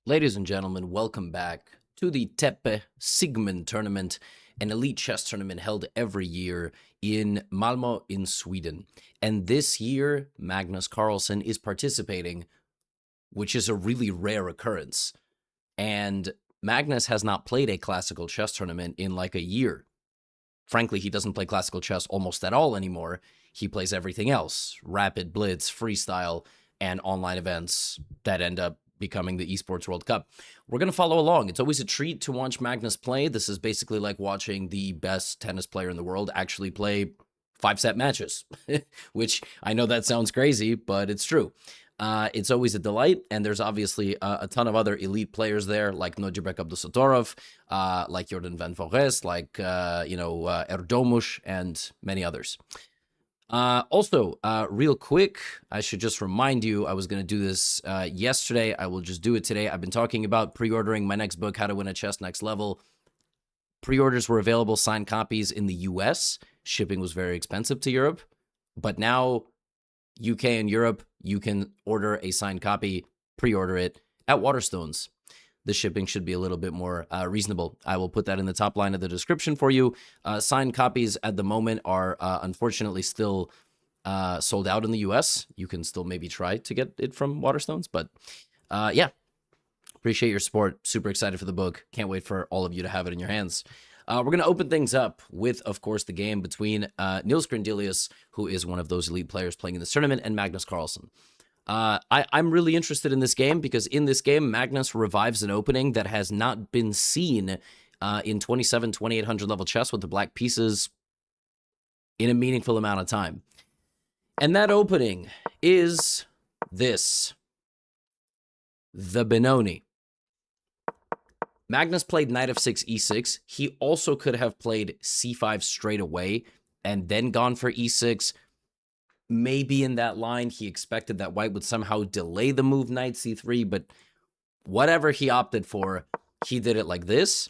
Ladies and gentlemen, welcome back to the Tepe Sigmund tournament, an elite chess tournament held every year in Malmö in Sweden. And this year, Magnus Carlsen is participating, which is a really rare occurrence. And Magnus has not played a classical chess tournament in like a year. Frankly, he doesn't play classical chess almost at all anymore. He plays everything else: rapid, blitz, freestyle, and online events that end up becoming the Esports World Cup. We're going to follow along. It's always a treat to watch Magnus play. This is basically like watching the best tennis player in the world actually play 5-set matches, which I know that sounds crazy, but it's true. It's always a delight, and there's obviously a ton of other elite players there, like Abdusattorov, like Jordan van Foreest, like Erdogmus, and many others. Also, real quick, I should just remind you, I was going to do this yesterday. I will just do it today. I've been talking about pre-ordering my next book, How to Win at Chess Next Level. Pre-orders were available, signed copies in the US. Shipping was very expensive to Europe. But now, UK and Europe, you can order a signed copy, pre-order it at Waterstones. The shipping should be a little bit more reasonable. I will put that in the top line of the description for you. Signed copies at the moment are unfortunately still sold out in the US. You can still maybe try to get it from Waterstones, but yeah, appreciate your support. Super excited for the book. Can't wait for all of you to have it in your hands. We're going to open things up with, of course, the game between Niels Grandelius, who is one of those elite players playing in this tournament, and Magnus Carlsen. I'm really interested in this game because in this game, Magnus revives an opening that has not been seen in 2,800 level chess with the black pieces in a meaningful amount of time. And that opening is this: the Benoni. Magnus played knight f6, e6. He also could have played c5 straight away and then gone for e6. Maybe in that line, he expected that white would somehow delay the move knight c3, but whatever he opted for, he did it like this,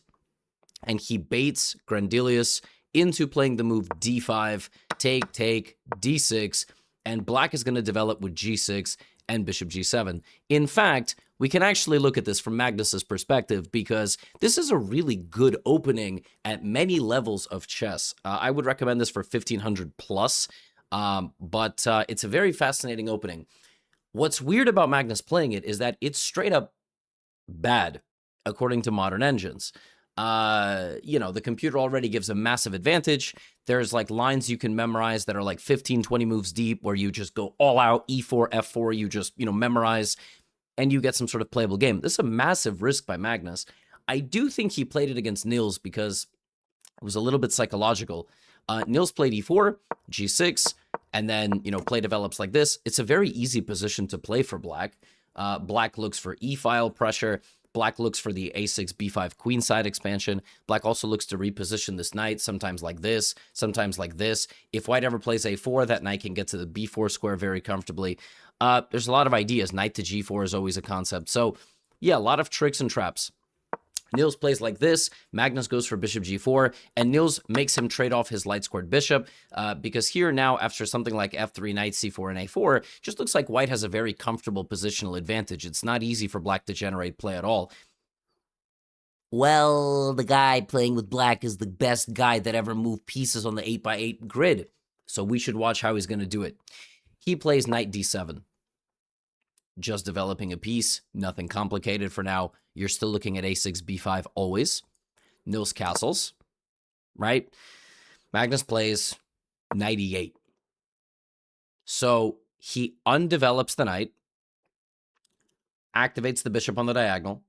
and he baits Grandelius into playing the move d5, take, d6, and black is going to develop with g6 and bishop g7. In fact, we can actually look at this from Magnus's perspective because this is a really good opening at many levels of chess. I would recommend this for 1,500 plus. But it's a very fascinating opening. What's weird about Magnus playing it is that it's straight up bad, according to modern engines. The computer already gives a massive advantage. There's like lines you can memorize that are like 15, 20 moves deep where you just go all out, e4, f4, you just, memorize, and you get some sort of playable game. This is a massive risk by Magnus. I do think he played it against Niels because it was a little bit psychological. Niels played e4, g6, and then, play develops like this. It's a very easy position to play for black. Black looks for e-file pressure. Black looks for the a6, b5 queenside expansion. Black also looks to reposition this knight, sometimes like this, sometimes like this. If white ever plays a4, that knight can get to the b4 square very comfortably. There's a lot of ideas. Knight to g4 is always a concept. So, yeah, a lot of tricks and traps. Niels plays like this, Magnus goes for bishop g4, and Niels makes him trade off his light-squared bishop, because here now, after something like f3, knight c4, and a4, just looks like white has a very comfortable positional advantage. It's not easy for black to generate play at all. Well, the guy playing with black is the best guy that ever moved pieces on the 8x8 grid, so we should watch how he's going to do it. He plays knight d7. Just developing a piece, nothing complicated for now. You're still looking at a6, b5 always. Niels castles, right? Magnus plays knight e8. So he undevelops the knight, activates the bishop on the diagonal.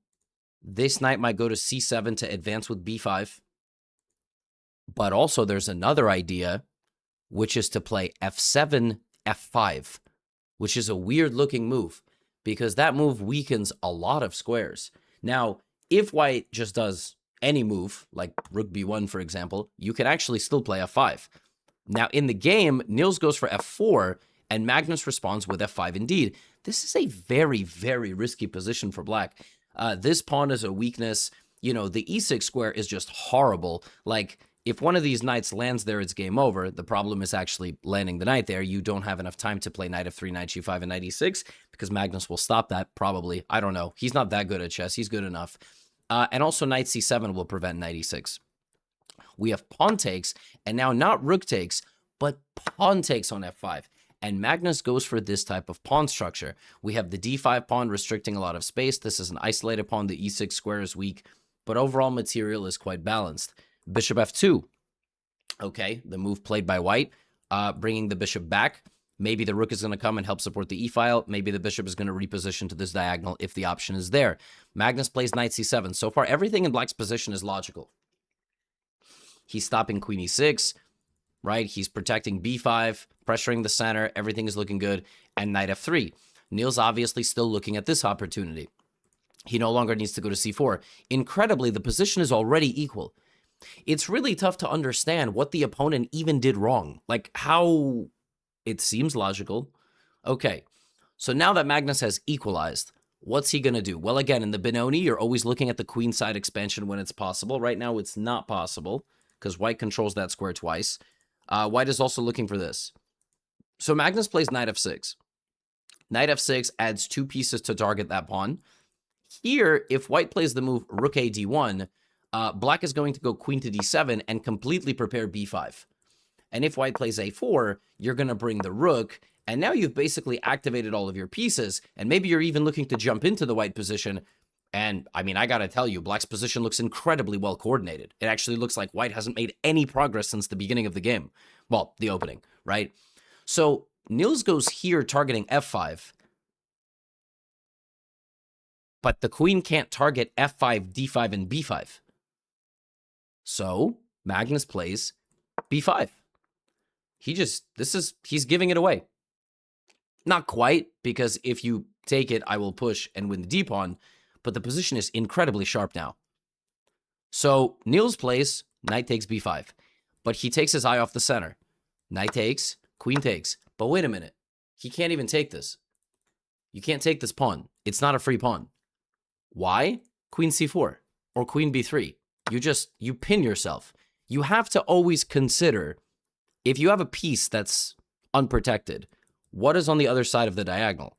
This knight might go to c7 to advance with b5. But also there's another idea, which is to play f7, f5, which is a weird-looking move, because that move weakens a lot of squares. Now, if white just does any move, like rook b1, for example, you can actually still play f5. Now, in the game, Niels goes for f4, and Magnus responds with f5 indeed. This is a very, very risky position for black. This pawn is a weakness. The e6 square is just horrible. Like, if one of these knights lands there, it's game over. The problem is actually landing the knight there. You don't have enough time to play knight f3, knight g5, and knight e6, because Magnus will stop that, probably. I don't know. He's not that good at chess. He's good enough. And also knight c7 will prevent knight e6. We have pawn takes, and now not rook takes, but pawn takes on f5. And Magnus goes for this type of pawn structure. We have the d5 pawn restricting a lot of space. This is an isolated pawn. The e6 square is weak, but overall material is quite balanced. Bishop f2. Okay, the move played by white, bringing the bishop back. Maybe the rook is going to come and help support the e-file. Maybe the bishop is going to reposition to this diagonal if the option is there. Magnus plays knight c7. So far, everything in black's position is logical. He's stopping queen e6, right? He's protecting b5, pressuring the center. Everything is looking good. And knight f3. Neil's obviously still looking at this opportunity. He no longer needs to go to c4. Incredibly, the position is already equal. It's really tough to understand what the opponent even did wrong. Like, how it seems logical. Okay, so now that Magnus has equalized, what's he going to do? Well, again, in the Benoni, you're always looking at the queenside expansion when it's possible. Right now, it's not possible because white controls that square twice. White is also looking for this. So Magnus plays knight f6. Knight f6 adds 2 pieces to target that pawn. Here, if white plays the move rook a d1, black is going to go queen to d7 and completely prepare b5. And if white plays a4, you're going to bring the rook, and now you've basically activated all of your pieces, and maybe you're even looking to jump into the white position. And, I mean, I got to tell you, black's position looks incredibly well coordinated. It actually looks like white hasn't made any progress since the beginning of the game. Well, the opening, right? So Niels goes here targeting f5. But the queen can't target f5, d5, and b5. So Magnus plays b5. He's giving it away. Not quite, because if you take it, I will push and win the d-pawn, but the position is incredibly sharp now. So Niels plays knight takes b5, but he takes his eye off the center. Knight takes, queen takes, but wait a minute. He can't even take this. You can't take this pawn. It's not a free pawn. Why? Queen c4 or queen b3. You pin yourself. You have to always consider, if you have a piece that's unprotected, what is on the other side of the diagonal?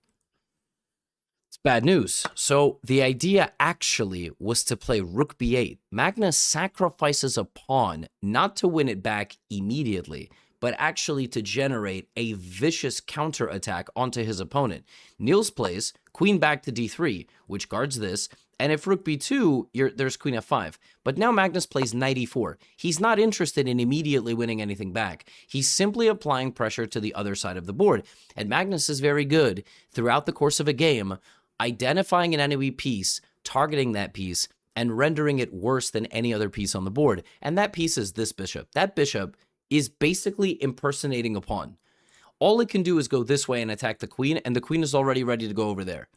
It's bad news. So the idea actually was to play rook b8. Magnus sacrifices a pawn not to win it back immediately, but actually to generate a vicious counterattack onto his opponent. Niels plays queen back to d3, which guards this, and if rook b2, there's queen f5. But now Magnus plays knight e4. He's not interested in immediately winning anything back. He's simply applying pressure to the other side of the board. And Magnus is very good throughout the course of a game, identifying an enemy piece, targeting that piece, and rendering it worse than any other piece on the board. And that piece is this bishop. That bishop is basically impersonating a pawn. All it can do is go this way and attack the queen, and the queen is already ready to go over there.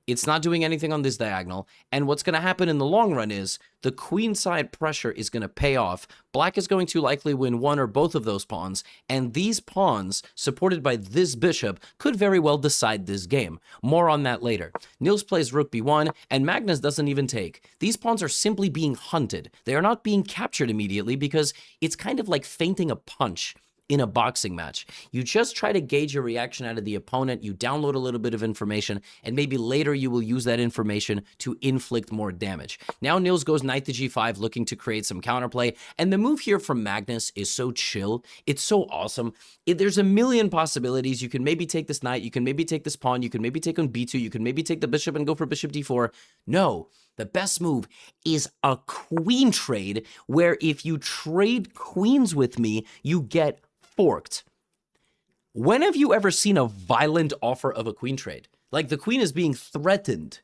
It's not doing anything on this diagonal, and what's going to happen in the long run is the queenside pressure is going to pay off. Black is going to likely win one or both of those pawns, and these pawns, supported by this bishop, could very well decide this game. More on that later. Niels plays rook b1, and Magnus doesn't even take. These pawns are simply being hunted. They are not being captured immediately because it's kind of like feinting a punch in a boxing match. You just try to gauge your reaction out of the opponent, you download a little bit of information, and maybe later you will use that information to inflict more damage. Now Niels goes knight to g5, looking to create some counterplay, and the move here from Magnus is so chill. It's so awesome. There's a million possibilities. You can maybe take this knight, you can maybe take this pawn, you can maybe take on b2, you can maybe take the bishop and go for bishop d4. No. The best move is a queen trade, where if you trade queens with me, you get forked. When have you ever seen a violent offer of a queen trade? Like, the queen is being threatened.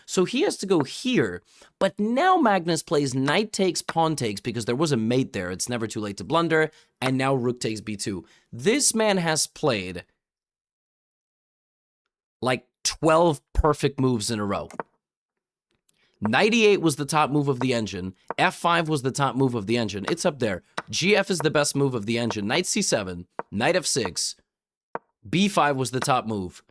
So he has to go here, but now Magnus plays knight takes, pawn takes, because there was a mate there. It's never too late to blunder, and now rook takes b2. This man has played like 12 perfect moves in a row. Knight e8 was the top move of the engine. f5 was the top move of the engine. It's up there. gf is the best move of the engine. Knight c7, knight f6, b5 was the top move.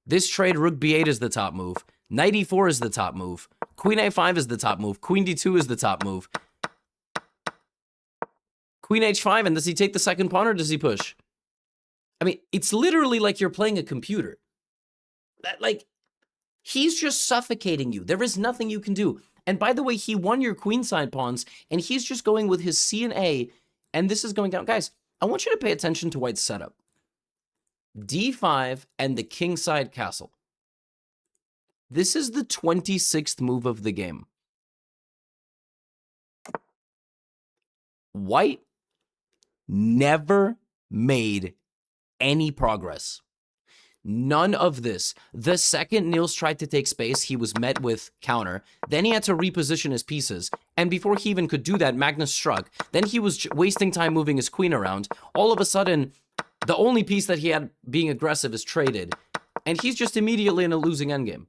This trade, rook b8, is the top move. Knight e4 is the top move. Queen a5 is the top move. Queen d2 is the top move. Queen h5, and does he take the second pawn or does he push? I mean, it's literally like you're playing a computer. Like, he's just suffocating you. There is nothing you can do. And by the way, he won your queenside pawns, and he's just going with his C and A, and this is going down. Guys, I want you to pay attention to White's setup. D5 and the kingside castle. This is the 26th move of the game. White never made any progress. None of this. The second Niels tried to take space, he was met with counter. Then he had to reposition his pieces. And before he even could do that, Magnus struck. Then he was wasting time moving his queen around. All of a sudden, the only piece that he had being aggressive is traded. And he's just immediately in a losing endgame.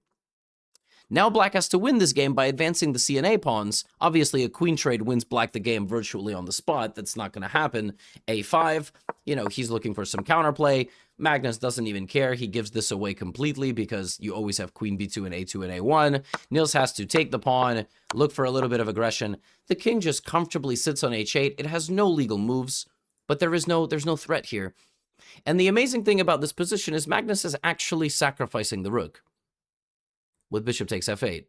Now Black has to win this game by advancing the C and A pawns. Obviously, a queen trade wins Black the game virtually on the spot. That's not going to happen. A5, you know, he's looking for some counterplay. Magnus doesn't even care. He gives this away completely because you always have queen b2 and a2 and a1. Niels has to take the pawn, look for a little bit of aggression. The king just comfortably sits on h8. It has no legal moves, but there's no threat here. And the amazing thing about this position is Magnus is actually sacrificing the rook with bishop takes f8.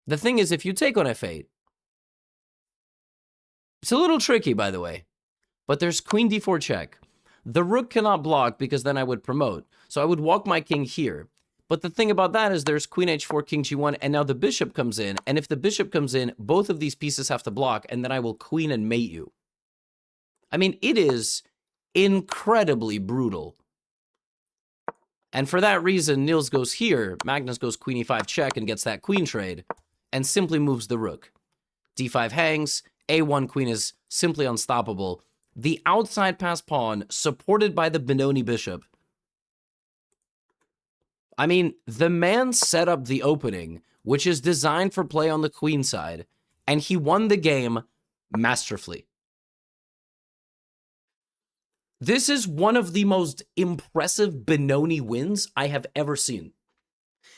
The thing is, if you take on f8, it's a little tricky, by the way, but there's queen d4 check. The rook cannot block because then I would promote. So I would walk my king here. But the thing about that is there's queen h4, king g1, and now the bishop comes in. And if the bishop comes in, both of these pieces have to block, and then I will queen and mate you. I mean, it is incredibly brutal. And for that reason, Niels goes here, Magnus goes queen e5 check and gets that queen trade, and simply moves the rook. d5 hangs, a1 queen is simply unstoppable. The outside pass pawn, supported by the Benoni bishop. I mean, the man set up the opening, which is designed for play on the queen side, and he won the game masterfully. This is one of the most impressive Benoni wins I have ever seen.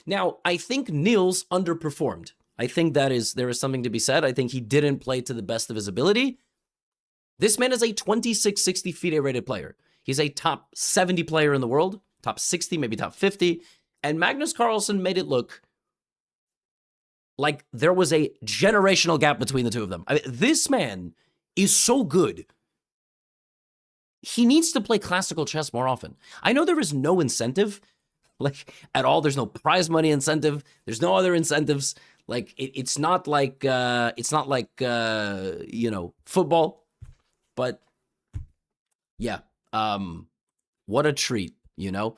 Now, I think Niels underperformed. I think there is something to be said. I think he didn't play to the best of his ability. This man is a 2660 FIDE rated player. He's a top 70 player in the world, top 60, maybe top 50. And Magnus Carlsen made it look like there was a generational gap between the two of them. I mean, this man is so good. He needs to play classical chess more often. I know there is no incentive, like, at all. There's no prize money incentive. There's no other incentives. Like, it's not like, you know, football. But, yeah, what a treat, you know?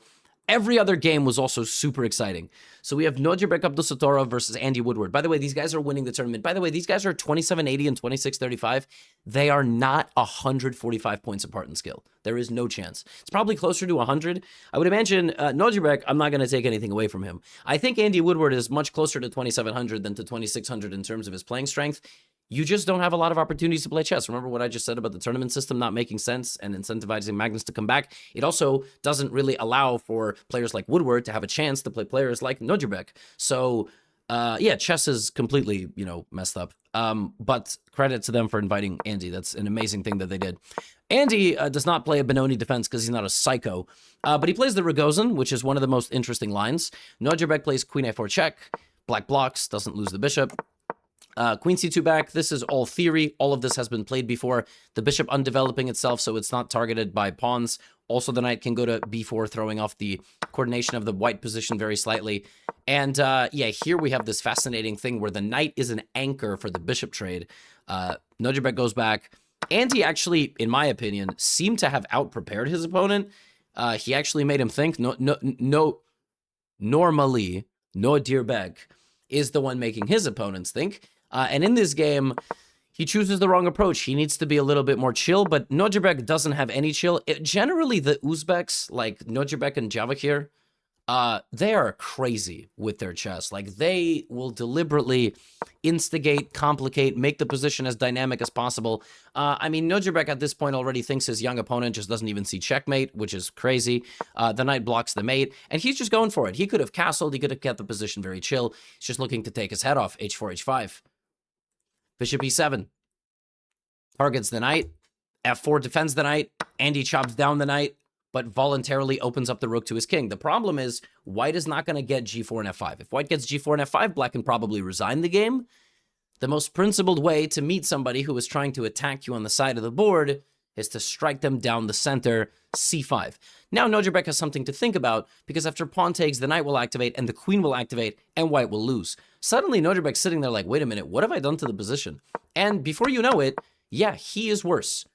Every other game was also super exciting. So we have Nodjibek Abdusattorov versus Andy Woodward. By the way, these guys are winning the tournament. By the way, these guys are 2780 and 2635. They are not 145 points apart in skill. There is no chance. It's probably closer to 100. I would imagine Nodjibek, I'm not going to take anything away from him. I think Andy Woodward is much closer to 2700 than to 2600 in terms of his playing strength. You just don't have a lot of opportunities to play chess. Remember what I just said about the tournament system not making sense and incentivizing Magnus to come back? It also doesn't really allow for players like Woodward to have a chance to play players like Nodjibek. So, yeah, chess is completely, you know, messed up. But credit to them for inviting Andy. That's an amazing thing that they did. Andy does not play a Benoni defense because he's not a psycho. But he plays the Rogozin, which is one of the most interesting lines. Nodjibek plays queen a4 check. Black blocks, doesn't lose the bishop. Queen c2 back, this is all theory. All of this has been played before. The bishop undeveloping itself, so it's not targeted by pawns. Also, the knight can go to b4, throwing off the coordination of the white position very slightly. And, yeah, here we have this fascinating thing where the knight is an anchor for the bishop trade. Nodjibek goes back. Andy actually, in my opinion, seemed to have out-prepared his opponent. He actually made him think. Normally, Nodjibek is the one making his opponents think. And in this game, he chooses the wrong approach. He needs to be a little bit more chill, but Nodjibek doesn't have any chill. Generally, the Uzbeks, like Nodjibek and Javakir, they are crazy with their chess. Like, they will deliberately instigate, complicate, make the position as dynamic as possible. I mean, Nodjibek at this point already thinks his young opponent just doesn't even see checkmate, which is crazy. The knight blocks the mate, and he's just going for it. He could have castled. He could have kept the position very chill. He's just looking to take his head off. H4, H5. Bishop E7. targets the knight. F4 defends the knight. Andy chops down the knight, but voluntarily opens up the rook to his king. The problem is white is not going to get g4 and f5. If white gets g4 and f5, black can probably resign the game. The most principled way to meet somebody who is trying to attack you on the side of the board is to strike them down the center, c5. Now Nojabek has something to think about, because after pawn takes, the knight will activate and the queen will activate and white will lose. Suddenly Nojabek's sitting there like, wait a minute, what have I done to the position? And before you know it, yeah, he is worse.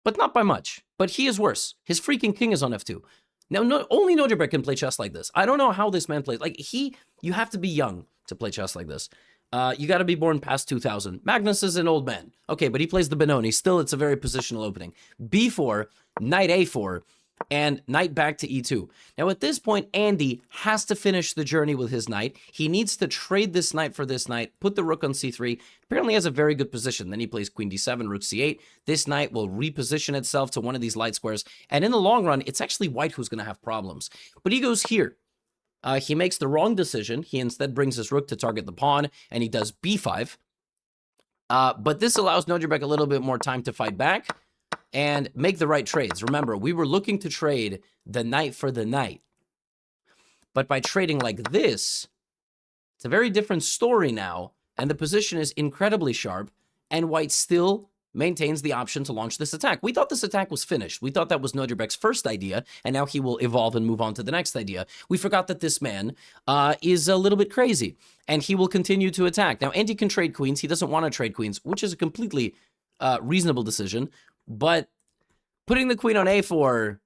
But not by much. But he is worse. His freaking king is on f2. Now, only Nojabek can play chess like this. I don't know how this man plays. Like, you have to be young to play chess like this. You got to be born past 2000. Magnus is an old man. Okay, but he plays the Benoni. Still, it's a very positional opening. b4, knight a4, and knight back to e2. Now, at this point, Andy has to finish the journey with his knight. He needs to trade this knight for this knight, put the rook on c3. Apparently has a very good position. Then he plays queen d7, rook c8. This knight will reposition itself to one of these light squares. And in the long run, it's actually white who's going to have problems. But he goes here. He makes the wrong decision. He instead brings his rook to target the pawn, and he does b5. But this allows Nojabek a little bit more time to fight back and make the right trades. Remember, we were looking to trade the knight for the knight. But by trading like this, it's a very different story now, and the position is incredibly sharp, and white still maintains the option to launch this attack. We thought this attack was finished. We thought that was Nojabek's first idea, and now he will evolve and move on to the next idea. We forgot that this man is a little bit crazy, and he will continue to attack. Now, Andy can trade queens. He doesn't want to trade queens, which is a completely reasonable decision, but putting the queen on a4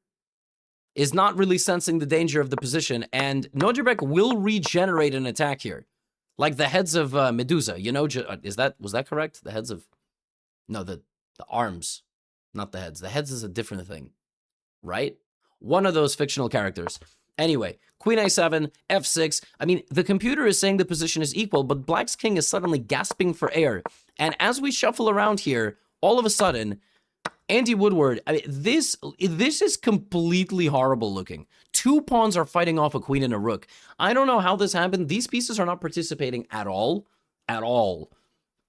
is not really sensing the danger of the position, and Nojabek will regenerate an attack here. Like the heads of Medusa, you know, was that correct? The heads of... No, the arms, not the heads. The heads is a different thing, right? One of those fictional characters. Anyway, queen a7, f6. I mean, the computer is saying the position is equal, but black's king is suddenly gasping for air. And as we shuffle around here, all of a sudden, Andy Woodward, I mean, this is completely horrible looking. Two pawns are fighting off a queen and a rook. I don't know how this happened. These pieces are not participating at all. At all.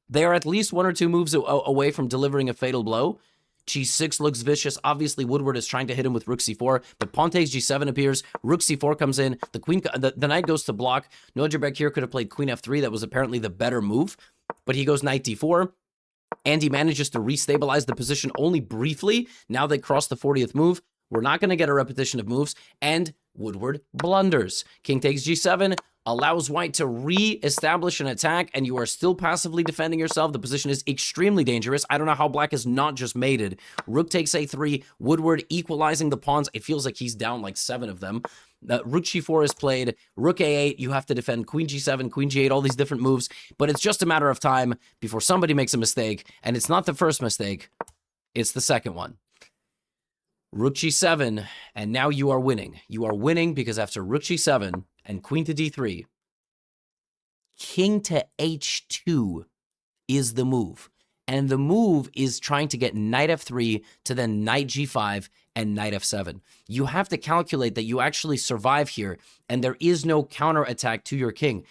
They are at least one or two moves away from delivering a fatal blow. g6 looks vicious. Obviously, Woodward is trying to hit him with rook c4, but pawn takes g7 appears. Rook c4 comes in. The knight goes to block. Nojabek here could have played queen f3. That was apparently the better move, but he goes knight d4. Andy manages to restabilize the position only briefly. Now they cross the 40th move. We're not going to get a repetition of moves, and Woodward blunders. King takes g7. Allows white to re-establish an attack, and you are still passively defending yourself. The position is extremely dangerous. I don't know how black is not just mated. Rook takes a3, Woodward equalizing the pawns. It feels like he's down like 7 of them. Rook g4 is played, rook a8, you have to defend queen g7, queen g8, all these different moves, but it's just a matter of time before somebody makes a mistake, and it's not the first mistake, it's the second one. Rook g7, and now you are winning. You are winning because after rook g7 and queen to d3, king to h2 is the move. And the move is trying to get knight f3 to then knight g5 and knight f7. You have to calculate that you actually survive here, and there is no counterattack to your king.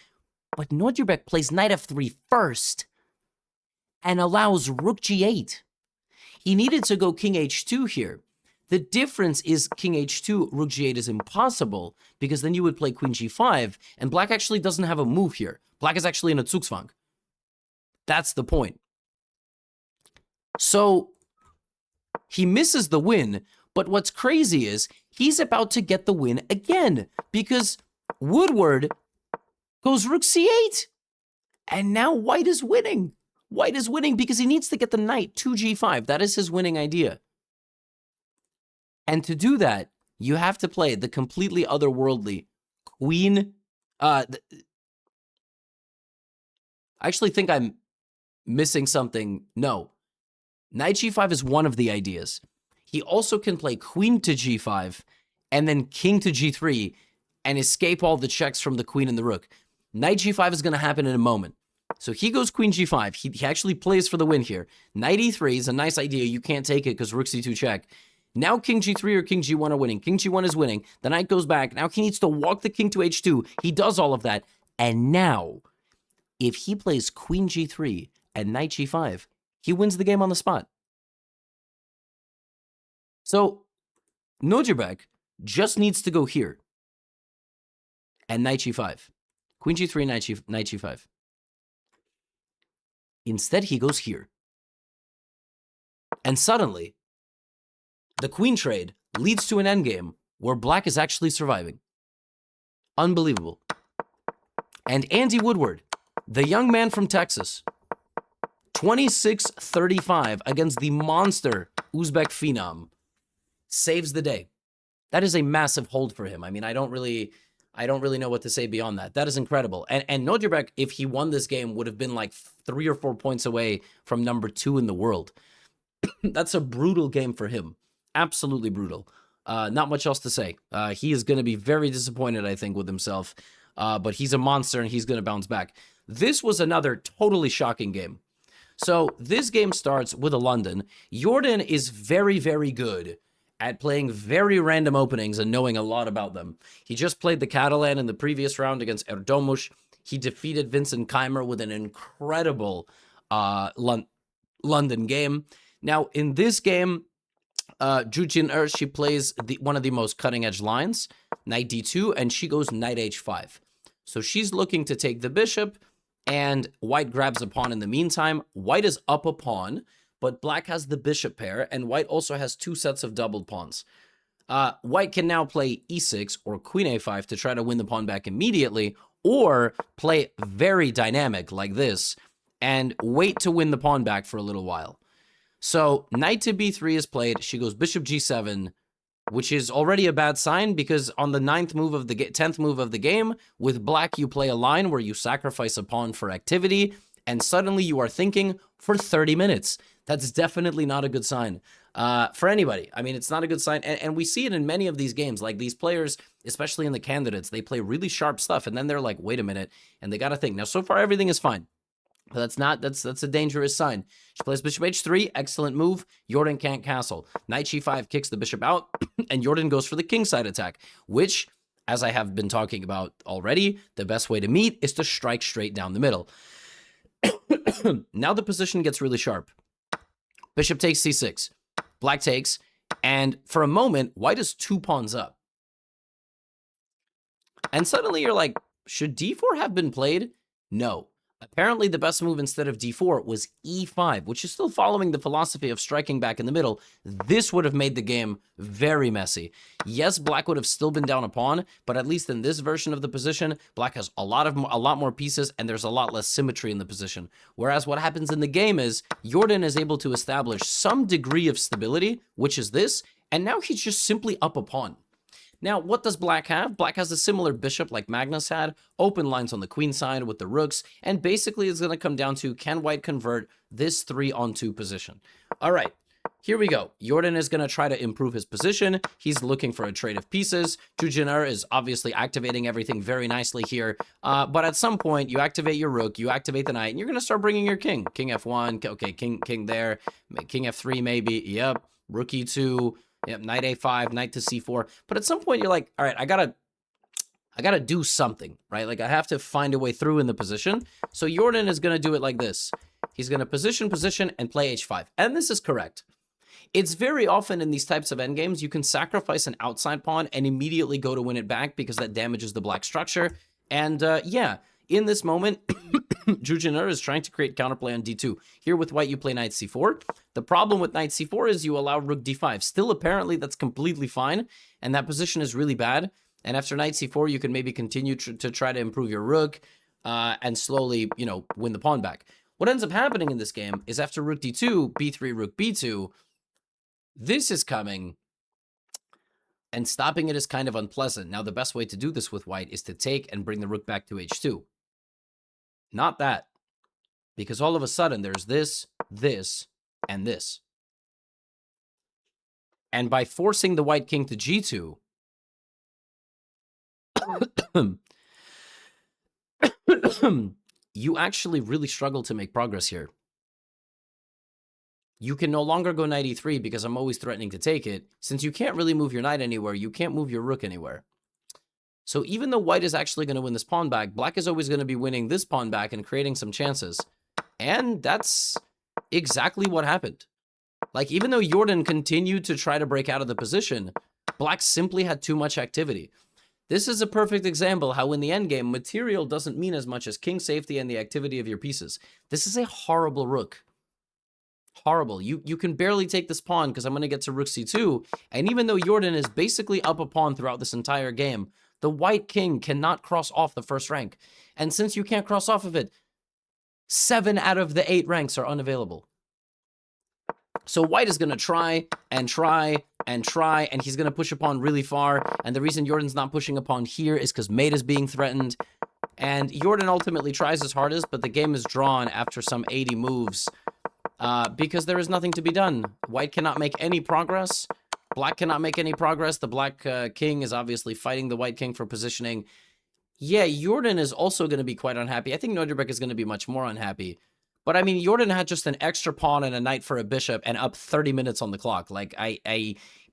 But Nojabek plays knight f3 first and allows rook g8. He needed to go king h2 here. The difference is king h2, rook g8 is impossible, because then you would play queen g5, and black actually doesn't have a move here. Black is actually in a Zugzwang. That's the point. So, he misses the win, but what's crazy is, he's about to get the win again, because Woodward goes rook c8, and now white is winning. White is winning because he needs to get the knight to g5. That is his winning idea. And to do that, you have to play the completely otherworldly queen. I actually think I'm missing something. No. Knight g5 is one of the ideas. He also can play queen to g5 and then king to g3 and escape all the checks from the queen and the rook. Knight g5 is going to happen in a moment. So he goes queen g5. He actually plays for the win here. Knight e3 is a nice idea. You can't take it because rook c2 check. Now king g3 or king g1 are winning. King g1 is winning. The knight goes back. Now he needs to walk the king to h2. He does all of that. And now, if he plays queen g3 and knight g5, he wins the game on the spot. So Nojibek just needs to go here. And knight g5. Queen g3, knight g5. Instead, he goes here. And suddenly, the queen trade leads to an endgame where black is actually surviving. Unbelievable. And Andy Woodward, the young man from Texas, 26-35 against the monster Uzbek Phenom, saves the day. That is a massive hold for him. I mean, I don't really know what to say beyond that. That is incredible. And Nojibek, if he won this game, would have been like 3 or 4 points away from number 2 in the world. That's a brutal game for him. Absolutely brutal. Not much else to say. He is going to be very disappointed, I think, with himself. But he's a monster, and he's going to bounce back. This was another totally shocking game. So this game starts with a London. Jordan is very, very good at playing very random openings and knowing a lot about them. He just played the Catalan in the previous round against Erdogmus. He defeated Vincent Keimer with an incredible London game. Now, in this game, Zhu Jiner, she plays one of the most cutting-edge lines, knight d2, and she goes knight h5. So she's looking to take the bishop, and white grabs a pawn in the meantime. White is up a pawn, but black has the bishop pair, and white also has 2 sets of doubled pawns. White can now play e6 or queen a5 to try to win the pawn back immediately, or play very dynamic like this and wait to win the pawn back for a little while. So knight to b3 is played. She goes bishop g7, which is already a bad sign because on the 10th move of the game, with black you play a line where you sacrifice a pawn for activity, and suddenly you are thinking for 30 minutes. That's definitely not a good sign for anybody. I mean, it's not a good sign, and we see it in many of these games. Like these players, especially in the candidates, they play really sharp stuff, and then they're like, wait a minute, and they got to think. Now, so far, everything is fine. But that's a dangerous sign. She plays bishop h3, excellent move. Jordan can't castle. Knight g5 kicks the bishop out, and Jordan goes for the kingside attack, which, as I have been talking about already, the best way to meet is to strike straight down the middle. Now the position gets really sharp. Bishop takes c6. Black takes, and for a moment, white is 2 pawns up. And suddenly you're like, should d4 have been played? No. Apparently, the best move instead of d4 was e5, which is still following the philosophy of striking back in the middle. This would have made the game very messy. Yes, black would have still been down a pawn, but at least in this version of the position, black has a lot more pieces, and there's a lot less symmetry in the position. Whereas what happens in the game is Jordan is able to establish some degree of stability, which is this, and now he's just simply up a pawn. Now, what does black have? Black has a similar bishop like Magnus had, open lines on the queen side with the rooks, and basically it's going to come down to, can white convert this 3-on-2 position? All right, here we go. Jordan is going to try to improve his position. He's looking for a trade of pieces. Zhu Jiner is obviously activating everything very nicely here, but at some point, you activate your rook, you activate the knight, and you're going to start bringing your king. King f1, okay, king there, king f3 maybe, yep, rook e2, yep, knight a5, knight to c4. But at some point, you're like, all right, I gotta do something, right? Like, I have to find a way through in the position. So Jordan is going to do it like this. He's going to position, and play h5. And this is correct. It's very often in these types of endgames, you can sacrifice an outside pawn and immediately go to win it back because that damages the black structure. And yeah, in this moment, Zhu Jiner is trying to create counterplay on d2. Here with white, you play knight c4. The problem with knight c4 is you allow rook d5. Still, apparently, that's completely fine, and that position is really bad. And after knight c4, you can maybe continue to try to improve your rook and slowly, you know, win the pawn back. What ends up happening in this game is after rook d2, b3, rook b2, this is coming, and stopping it is kind of unpleasant. Now, the best way to do this with white is to take and bring the rook back to h2. Not that, because all of a sudden there's this, and this. And by forcing the white king to g2, you actually really struggle to make progress here. You can no longer go knight e3 because I'm always threatening to take it. Since you can't really move your knight anywhere, you can't move your rook anywhere. So even though white is actually going to win this pawn back, black is always going to be winning this pawn back and creating some chances. And that's exactly what happened. Like, even though Jordan continued to try to break out of the position, Black simply had too much activity. This is a perfect example how in the endgame, material doesn't mean as much as king safety and the activity of your pieces. This is a horrible rook. Horrible. You can barely take this pawn because I'm going to get to rook c2, and even though Jordan is basically up a pawn throughout this entire game, the white king cannot cross off the first rank. And since you can't cross off of it, 7 out of the 8 ranks are unavailable. So white is going to try and try and try, and he's going to push a pawn really far. And the reason Jordan's not pushing a pawn here is because mate is being threatened. And Jordan ultimately tries his hardest, but the game is drawn after some 80 moves because there is nothing to be done. White cannot make any progress. Black cannot make any progress. The black king is obviously fighting the white king for positioning. Yeah, Jordan is also going to be quite unhappy. I think Neuderbreck is going to be much more unhappy. But I mean, Jordan had just an extra pawn and a knight for a bishop and up 30 minutes on the clock. Like,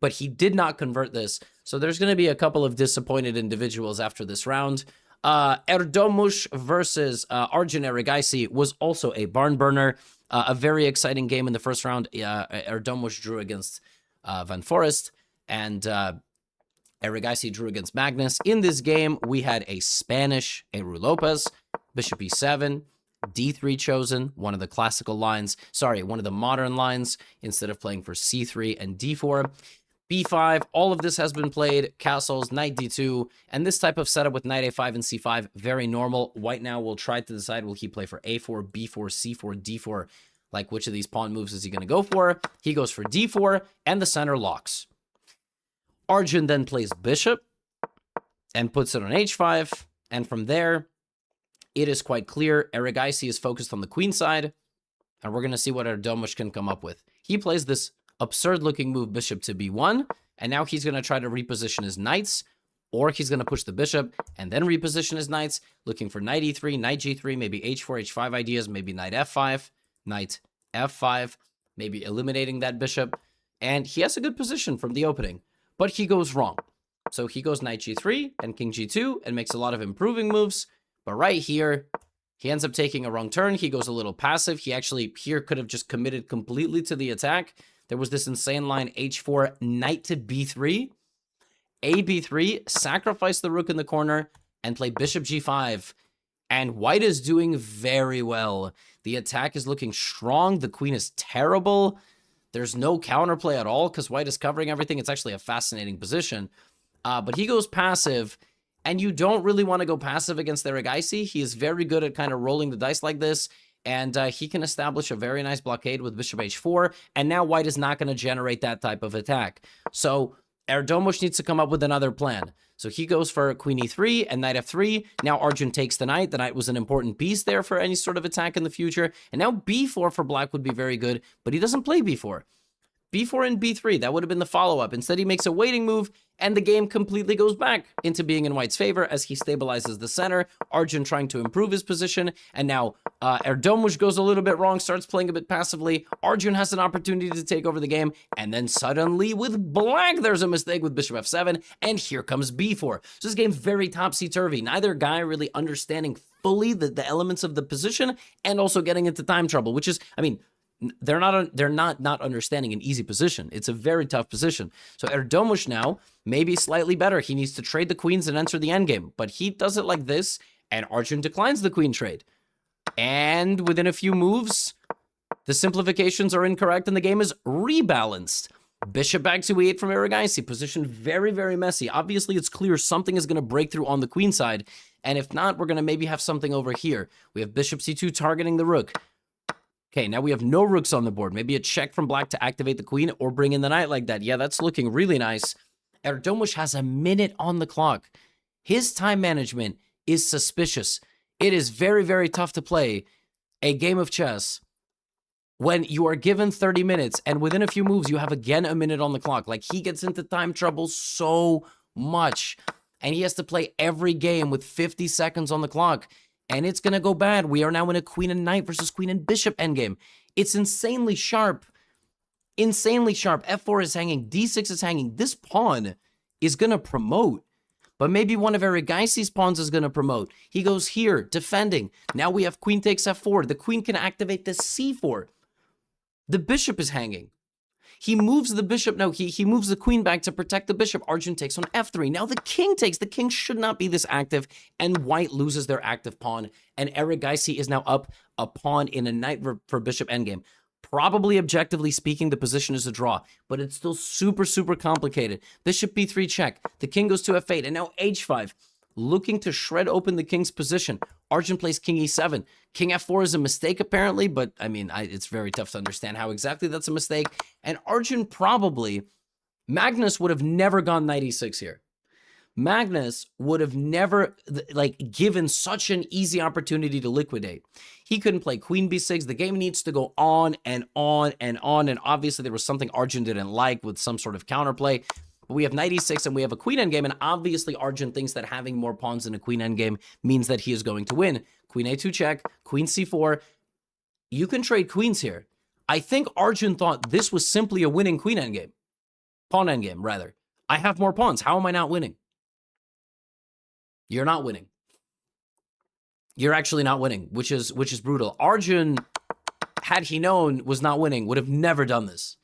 but he did not convert this. So there's going to be a couple of disappointed individuals after this round. Erdogmus versus Arjun Erigaisi was also a barn burner. A very exciting game in the first round. Erdogmus drew against Van Foreest, and Erigaisi drew against Magnus. In this game, we had a Spanish Eru Lopez, bishop e7, d3 chosen, one of the classical lines, sorry, one of the modern lines, instead of playing for c3 and d4. b5, all of this has been played, castles, knight d2, and this type of setup with knight a5 and c5, very normal. White now will try to decide, will he play for a4, b4, c4, d4, like which of these pawn moves is he going to go for? He goes for d4, and the center locks. Arjun then plays bishop, and puts it on h5, and from there, it is quite clear Erigaisi is focused on the queen side, and we're going to see what Erdogmus can come up with. He plays this absurd-looking move, bishop to b1, and now he's going to try to reposition his knights, or he's going to push the bishop and then reposition his knights, looking for knight e3, knight g3, maybe h4, h5 ideas, maybe knight f5, maybe eliminating that bishop, and he has a good position from the opening, but he goes wrong. So he goes knight g3 and king g2 and makes a lot of improving moves. But right here, he ends up taking a wrong turn. He goes a little passive. He actually here could have just committed completely to the attack. There was this insane line, h4, knight to b3, a b3, sacrifice the rook in the corner, and play bishop g5. And white is doing very well. The attack is looking strong. The queen is terrible. There's no counterplay at all because white is covering everything. It's actually a fascinating position. But he goes passive. And you don't really want to go passive against Erigaisi. He is very good at kind of rolling the dice like this. And he can establish a very nice blockade with bishop h4. And now white is not going to generate that type of attack. So Erdogmus needs to come up with another plan. So he goes for queen e3 and knight f3. Now Arjun takes the knight. The knight was an important piece there for any sort of attack in the future. And now b4 for black would be very good. But he doesn't play b4. b4 and b3, that would have been the follow-up. Instead, he makes a waiting move, and the game completely goes back into being in white's favor as he stabilizes the center. Arjun trying to improve his position, and now Erdogmus goes a little bit wrong, starts playing a bit passively. Arjun has an opportunity to take over the game, and then suddenly with black, there's a mistake with bishop f7, and here comes b4. So this game's very topsy-turvy. Neither guy really understanding fully the elements of the position, and also getting into time trouble, which is, I mean, they're not understanding an easy position. It's a very tough position. So Erdogmus now maybe slightly better. He needs to trade the queens and enter the endgame, but he does it like this, and Arjun declines the queen trade. And within a few moves, the simplifications are incorrect, and the game is rebalanced. Bishop back to e8 from Erigaisi. Position very, very messy. Obviously, it's clear something is going to break through on the queen side, and if not, we're going to maybe have something over here. We have bishop c2 targeting the rook. Okay, now we have no rooks on the board. Maybe a check from black to activate the queen or bring in the knight like that. Yeah, that's looking really nice. Erdogmus has a minute on the clock. His time management is suspicious. It is very, very tough to play a game of chess when you are given 30 minutes and within a few moves you have again a minute on the clock. Like, he gets into time trouble so much, and he has to play every game with 50 seconds on the clock. And it's going to go bad. We are now in a queen and knight versus queen and bishop endgame. It's insanely sharp. Insanely sharp. f4 is hanging. d6 is hanging. This pawn is going to promote. But maybe one of Erigaisi's pawns is going to promote. He goes here, defending. Now we have queen takes f4. The queen can activate the c4. The bishop is hanging. He moves the bishop. No, he moves the queen back to protect the bishop. Arjun takes on f3. Now the king takes. The king should not be this active, and white loses their active pawn, and Erigaisi is now up a pawn in a knight for bishop endgame. Probably, objectively speaking, the position is a draw, but it's still super, super complicated. Bishop b3 check. The king goes to f8, and now h5. Looking to shred open the king's position. Arjun plays king e7. King f4 is a mistake, apparently, but, I mean, it's very tough to understand how exactly that's a mistake. And Arjun probably... Magnus would have never gone knight e6 here. Magnus would have never, like, given such an easy opportunity to liquidate. He couldn't play queen b6. The game needs to go on and on and on, and obviously there was something Arjun didn't like with some sort of counterplay. But we have knight e6 and we have a queen endgame, and obviously Arjun thinks that having more pawns in a queen endgame means that he is going to win. Queen a2 check, queen c4. You can trade queens here. I think Arjun thought this was simply a winning queen endgame. Pawn endgame, rather. I have more pawns. How am I not winning? You're not winning. You're actually not winning, which is brutal. Arjun, had he known, was not winning, would have never done this.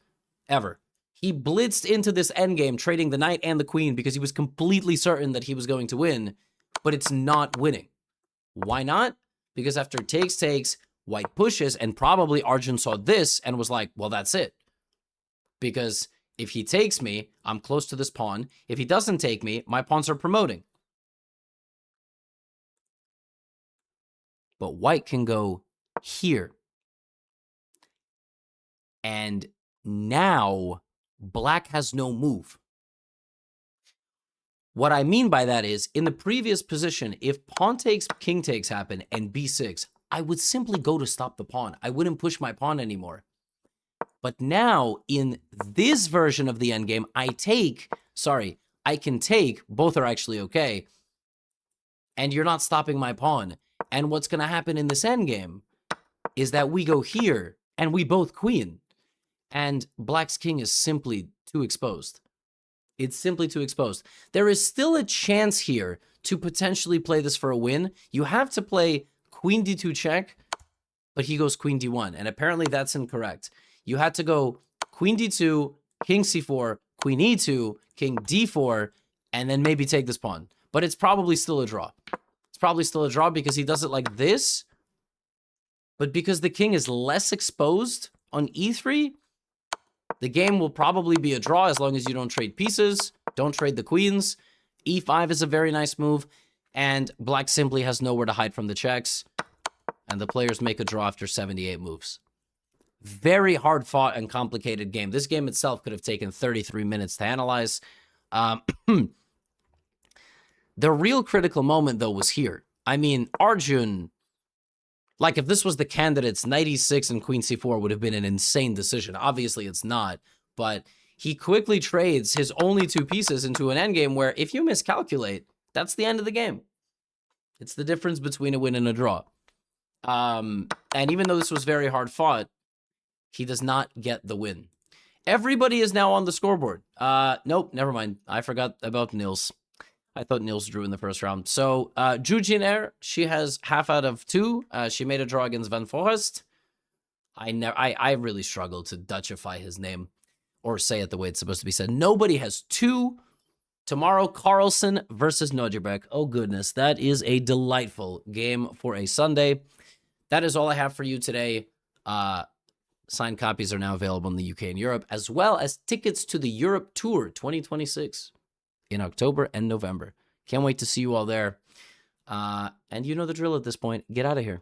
Ever. He blitzed into this endgame, trading the knight and the queen because he was completely certain that he was going to win, but it's not winning. Why not? Because after takes, white pushes, and probably Arjun saw this and was like, well, that's it. Because if he takes me, I'm close to this pawn. If he doesn't take me, my pawns are promoting. But white can go here. And now black has no move. What I mean by that is, in the previous position, if pawn takes, king takes happen, and b6, I would simply go to stop the pawn. I wouldn't push my pawn anymore. But now, in this version of the endgame, I can take, both are actually okay, and you're not stopping my pawn. And what's going to happen in this endgame is that we go here, and we both queen. And black's king is simply too exposed. It's simply too exposed. There is still a chance here to potentially play this for a win. You have to play queen d2 check, but he goes queen d1, and apparently that's incorrect. You had to go queen d2, king c4, queen e2, king d4, and then maybe take this pawn. But it's probably still a draw. It's probably still a draw because he does it like this. But because the king is less exposed on e3, the game will probably be a draw as long as you don't trade pieces, don't trade the queens. e5 is a very nice move, and black simply has nowhere to hide from the checks, and the players make a draw after 78 moves. Very hard fought and complicated game. This game itself could have taken 33 minutes to analyze. The real critical moment, though, was here. I mean, Arjun, like, if this was the candidates, knight e6 and queen c4 would have been an insane decision. Obviously, it's not. But he quickly trades his only two pieces into an endgame where, if you miscalculate, that's the end of the game. It's the difference between a win and a draw. And even though this was very hard fought, he does not get the win. Everybody is now on the scoreboard. Nope, never mind. I forgot about Nils. I thought Nils drew in the first round. So, Zhu Jiner, she has half out of 2. She made a draw against Van Foreest. I really struggle to Dutchify his name or say it the way it's supposed to be said. Nobody has 2. Tomorrow, Carlsen versus Nojibek. Oh, goodness. That is a delightful game for a Sunday. That is all I have for you today. Signed copies are now available in the UK and Europe, as well as tickets to the Europe Tour 2026 in October and November. Can't wait to see you all there. And you know the drill at this point. Get out of here.